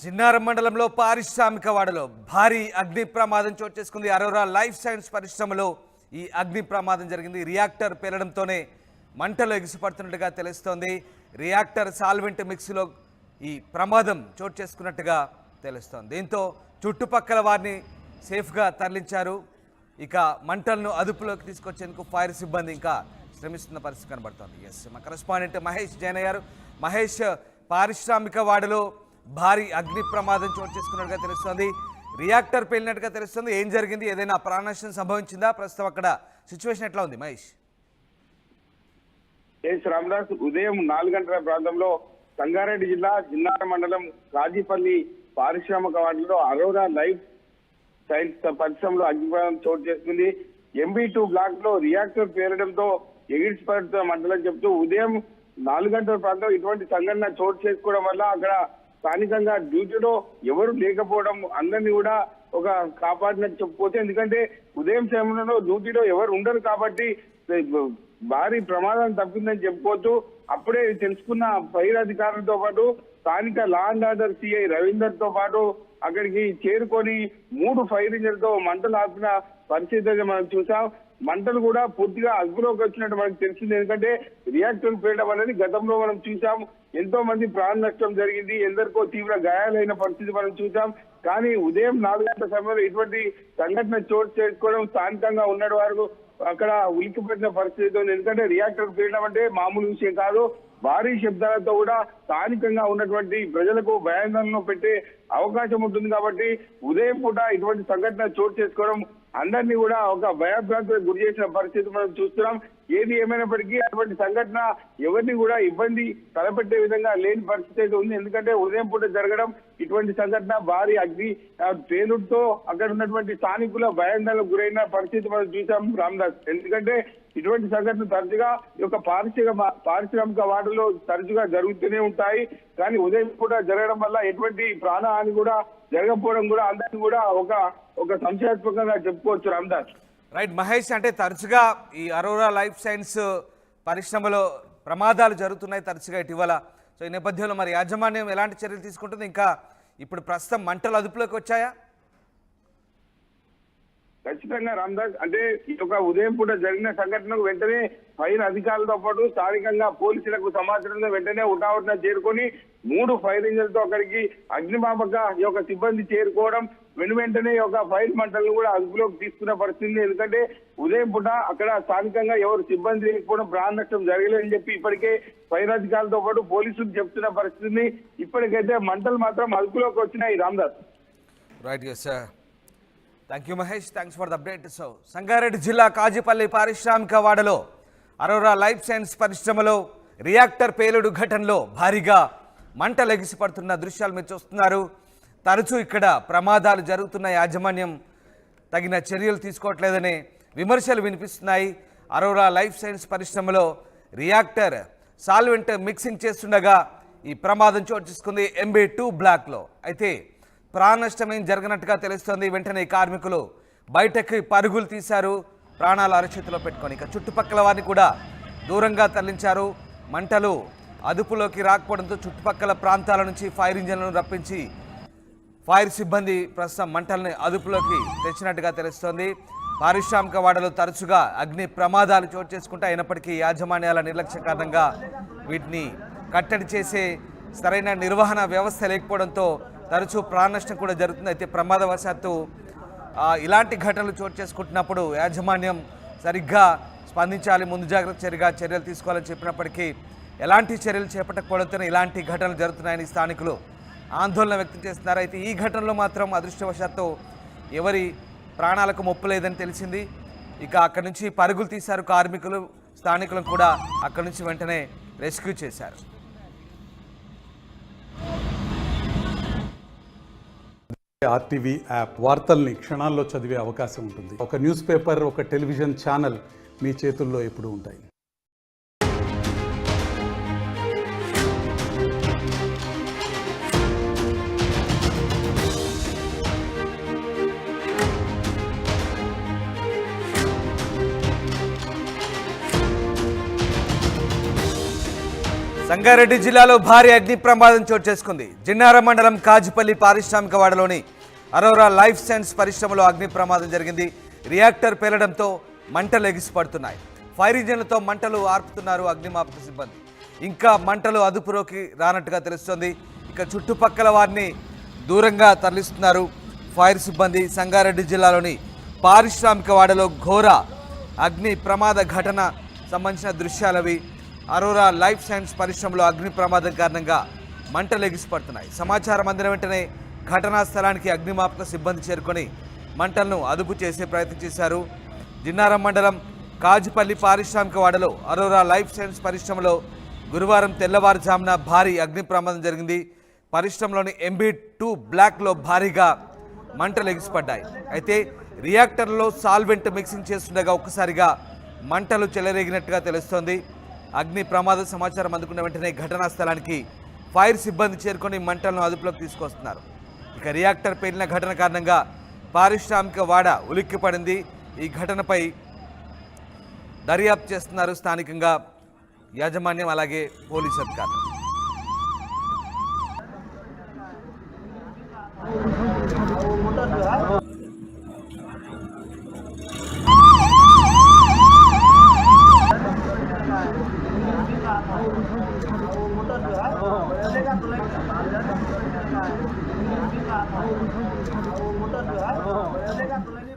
జిన్నారం మండలంలో పారిశ్రామిక వాడలో భారీ అగ్ని ప్రమాదం చోటు చేసుకుంది. అరోరా లైఫ్ సైన్స్ పరిశ్రమలో ఈ అగ్ని ప్రమాదం జరిగింది. రియాక్టర్ పేలడంతోనే మంటలు ఎగిసిపడుతున్నట్టుగా తెలుస్తోంది. రియాక్టర్ సాల్వెంట్ మిక్స్లో ఈ ప్రమాదం చోటు చేసుకున్నట్టుగా తెలుస్తోంది. దీంతో చుట్టుపక్కల వారిని సేఫ్గా తరలించారు. ఇక మంటలను అదుపులోకి తీసుకొచ్చేందుకు ఫైర్ సిబ్బంది ఇంకా శ్రమిస్తున్న పరిస్థితి కనబడుతోంది. ఎస్, మా కరెస్పాండెంట్ మహేష్ జైన్ అయ్యారు. మహేష్, పారిశ్రామిక వాడలో భారీ అగ్ని ప్రమాదం చోటు చేసుకున్నట్టుగా తెలుస్తోంది. రియాక్టర్ పేలినట్టుగా తెలుస్తుంది. ఏం జరిగింది? ఏదైనా ప్రాణనష్టం సంభవించిందా? ప్రస్తుతం అక్కడ సిచ్యువేషన్ ఎట్లా ఉంది మహేష్? రామదాస్, ఉదయం 4 గంటల ప్రాంతంలో సంగారెడ్డి జిల్లా జిన్నారం మండలం కాజీపల్లి పారిశ్రామిక వాడలో అరోరా లైఫ్ సైన్స్ పరిశ్రమలో అగ్నిప్రమాదం చోటు చేసుకుంది. MB2 బ్లాక్ లో రియాక్టర్ పేరడంతో ఎగిరిపడుతున్న మంటలని చెప్తూ ఉదయం 4 గంటల ప్రాంతం ఇటువంటి సంఘటన చోటు చేసుకోవడం వల్ల అక్కడ స్థానికంగా డ్యూటీలో ఎవరు లేకపోవడం అందరినీ కూడా ఒక కాపాడినట్టు చెప్పుకోవచ్చు. ఎందుకంటే ఉదయం సమయంలో డ్యూటీలో ఎవరు ఉండరు కాబట్టి భారీ ప్రమాదం తప్పిందని చెప్పుకోవచ్చు. అప్పుడే తెలుసుకున్న ఫైర్ అధికారులతో పాటు స్థానిక law and order CI Ravinder తో పాటు అక్కడికి చేరుకొని 3 ఫైర్ ఇంజన్లతో మంటలు ఆపిన పరిస్థితి మనం చూసాం. మంటలు కూడా పూర్తిగా అదుపులోకి వచ్చినట్టు మనకు తెలిసింది. ఎందుకంటే రియాక్టర్ పేయడం అనేది గతంలో మనం చూసాం. ఎంతో మంది ప్రాణ నష్టం జరిగింది, ఎందరికో తీవ్ర గాయాలైన పరిస్థితి మనం చూసాం. కానీ ఉదయం 4 గంటల సమయంలో ఇటువంటి సంఘటన చోటు చేసుకోవడం స్థానికంగా ఉన్న వారు అక్కడ ఉలిక్కిపడిన పరిస్థితి ఉంది. ఎందుకంటే రియాక్టర్ పేయడం అంటే మామూలు విషయం కాదు. భారీ శబ్దాలతో కూడా స్థానికంగా ఉన్నటువంటి ప్రజలకు భయాందోళన పెట్టే అవకాశం ఉంటుంది. కాబట్టి ఉదయం పూట ఇటువంటి సంఘటన చోటు చేసుకోవడం అందరినీ కూడా ఒక భయభ్రాంతులకు గురి చేసిన పరిస్థితి మనం చూస్తున్నాం. ఏది ఏమైనప్పటికీ అటువంటి సంఘటన ఎవరిని కూడా ఇబ్బంది తలపెట్టే విధంగా లేని పరిస్థితి అయితే ఉంది. ఎందుకంటే ఉదయం పూట జరగడం ఇటువంటి సంఘటన భారీ అగ్ని పేలుడుతో అక్కడ ఉన్నటువంటి స్థానికుల భయాందోళనకు గురైన పరిస్థితి మనం చూసాం రామదాస్. ఎందుకంటే ఇటువంటి సంఘటన తరచుగా ఈ యొక్క పారిశ్రామిక వాడలో తరచుగా జరుగుతూనే ఉంటాయి. కానీ ఉదయం పూట జరగడం వల్ల ఎటువంటి ప్రాణహాని కూడా జరగకపోవడం కూడా అందరినీ కూడా ఒక సంశయాత్మకంగా చెప్పుకోవచ్చు రామదాస్. రైట్ మహేష్, అంటే తరచుగా ఈ అరోరా లైఫ్ సైన్స్ పరిశ్రమలో ప్రమాదాలు జరుగుతున్నాయి తరచుగా ఇటీవల. సో ఈ నేపథ్యంలో మరి యాజమాన్యం ఎలాంటి చర్యలు తీసుకుంటుంది? ఇంకా ఇప్పుడు ప్రస్తుతం మంటలు అదుపులోకి వచ్చాయా? ఖచ్చితంగా రామదాస్, అంటే ఈ యొక్క ఉదయం పూట జరిగిన సంఘటనకు వెంటనే ఫైర్ అధికారులతో పాటు స్థానికంగా పోలీసులకు సమాచారంతో వెంటనే ఉటావుటిన చేరుకొని 3 ఫైర్ ఇంజన్లతో అక్కడికి అగ్నిమాపక ఈ యొక్క సిబ్బంది చేరుకోవడం వెంటనే ఒక ఫైర్ మంటలను కూడా అదుపులోకి తీసుకున్న పరిస్థితి. ఎందుకంటే ఉదయం పూట అక్కడ స్థానికంగా ఎవరు సిబ్బంది లేకపోవడం ప్రాణ నష్టం జరగలేదని చెప్పి ఇప్పటికే ఫైర్ అధికారులతో పాటు పోలీసులు చెప్తున్న పరిస్థితిని ఇప్పటికైతే మంటలు మాత్రం అదుపులోకి వచ్చినాయి Ramdas. Right, yes sir. Thank you Mahesh, thanks for the update. So Sangareddy జిల్లా కాజీపల్లి పారిశ్రామిక వాడలో అరోరా లైఫ్ సైన్స్ పరిశ్రమలో రియాక్టర్ పేలుడు ఘటనలో భారీగా మంటలు ఎగిసిపడుతున్న దృశ్యాలు మీరు చూస్తున్నారు. తరచూ ఇక్కడ ప్రమాదాలు జరుగుతున్న యాజమాన్యం తగిన చర్యలు తీసుకోవట్లేదనే విమర్శలు వినిపిస్తున్నాయి. అరోరా లైఫ్ సైన్స్ పరిశ్రమలో రియాక్టర్ సాల్వెంట్ మిక్సింగ్ చేస్తుండగా ఈ ప్రమాదం చోటు చేసుకుంది MB2 బ్లాక్లో. అయితే ప్రాణ నష్టమేం జరగనట్టుగా తెలుస్తోంది. వెంటనే కార్మికులు బయటకి పరుగులు తీశారు ప్రాణాలు అరచేతిలో పెట్టుకొని. ఇక చుట్టుపక్కల వారిని కూడా దూరంగా తరలించారు. మంటలు అదుపులోకి రాకపోవడంతో చుట్టుపక్కల ప్రాంతాల నుంచి ఫైర్ ఇంజన్లను రప్పించి ఫైర్ సిబ్బంది ప్రస్తుతం మంటల్ని అదుపులోకి తెచ్చినట్టుగా తెలుస్తోంది. పారిశ్రామిక వాడలో తరచుగా అగ్ని ప్రమాదాలు చోటు చేసుకుంటే అయినప్పటికీ యాజమాన్యాల నిర్లక్ష్య కారణంగా వీటిని కట్టడి చేసే సరైన నిర్వహణ వ్యవస్థ లేకపోవడంతో తరచూ ప్రాణ నష్టం కూడా జరుగుతుంది. అయితే ప్రమాదవశాత్తు ఇలాంటి ఘటనలు చోటు చేసుకుంటున్నప్పుడు యాజమాన్యం సరిగ్గా స్పందించాలి, ముందు జాగ్రత్త చర్యలు తీసుకోవాలని చెప్పినప్పటికీ ఎలాంటి చర్యలు చేపట్టకపోవడంతోనే ఇలాంటి ఘటనలు జరుగుతున్నాయని స్థానికులు ఆందోళన వ్యక్తం చేస్తున్నారు. అయితే ఈ ఘటనలో మాత్రం అదృష్టవశాత్తు ఎవరి ప్రాణాలకు ముప్పు లేదని తెలిసింది. ఇక అక్కడి నుంచి పరుగులు తీశారు కార్మికులు. స్థానికులను కూడా అక్కడి నుంచి వెంటనే రెస్క్యూ చేశారు. RTV యాప్ వార్తల్ని క్షణాల్లో చదివే అవకాశం ఉంటుంది. ఒక న్యూస్ పేపర్, ఒక టెలివిజన్ ఛానల్ మీ చేతుల్లో ఎప్పుడూ ఉంటాయి. సంగారెడ్డి జిల్లాలో భారీ అగ్ని ప్రమాదం చోటు చేసుకుంది. జిన్నారం మండలం కాజిపల్లి పారిశ్రామిక వాడలోని అరోరా లైఫ్ సైన్స్ పరిశ్రమలో అగ్ని ప్రమాదం జరిగింది. రియాక్టర్ పేలడంతో మంటలు ఎగిసిపడుతున్నాయి. ఫైర్ ఇంజన్లతో మంటలు ఆర్పుతున్నారు అగ్నిమాపక సిబ్బంది. ఇంకా మంటలు అదుపులోకి రానట్టుగా తెలుస్తోంది. ఇక చుట్టుపక్కల వారిని దూరంగా తరలిస్తున్నారు ఫైర్ సిబ్బంది. సంగారెడ్డి జిల్లాలోని పారిశ్రామిక వాడలో ఘోర అగ్ని ప్రమాద ఘటన సంబంధించిన దృశ్యాలవి. అరోరా లైఫ్ సైన్స్ పరిశ్రమలో అగ్ని ప్రమాదం కారణంగా మంటలు ఎగిసిపడుతున్నాయి. సమాచారం అందిన వెంటనే ఘటనా స్థలానికి అగ్నిమాపక సిబ్బంది చేరుకొని మంటలను అదుపు చేసే ప్రయత్నం చేశారు. జిన్నారం మండలం కాజిపల్లి పారిశ్రామిక వాడలో అరోరా లైఫ్ సైన్స్ పరిశ్రమలో గురువారం తెల్లవారుజామున భారీ అగ్ని ప్రమాదం జరిగింది. పరిశ్రమలోని MB2 బ్లాక్లో భారీగా మంటలు ఎగిసిపడ్డాయి. అయితే రియాక్టర్లో సాల్వెంట్ మిక్సింగ్ చేస్తుండగా ఒక్కసారిగా మంటలు చెలరేగినట్టుగా తెలుస్తోంది. అగ్ని ప్రమాద సమాచారం అందుకున్న వెంటనే ఘటనా స్థలానికి ఫైర్ సిబ్బంది చేరుకొని మంటలను అదుపులోకి తీసుకొస్తున్నారు. ఇక రియాక్టర్ పేలిన ఘటన కారణంగా పారిశ్రామిక వాడ ఉలిక్కిపడింది. ఈ ఘటనపై దర్యాప్తు చేస్తున్నారు స్థానికంగా యాజమాన్యం అలాగే పోలీసు అధికారులు. मोटर जो है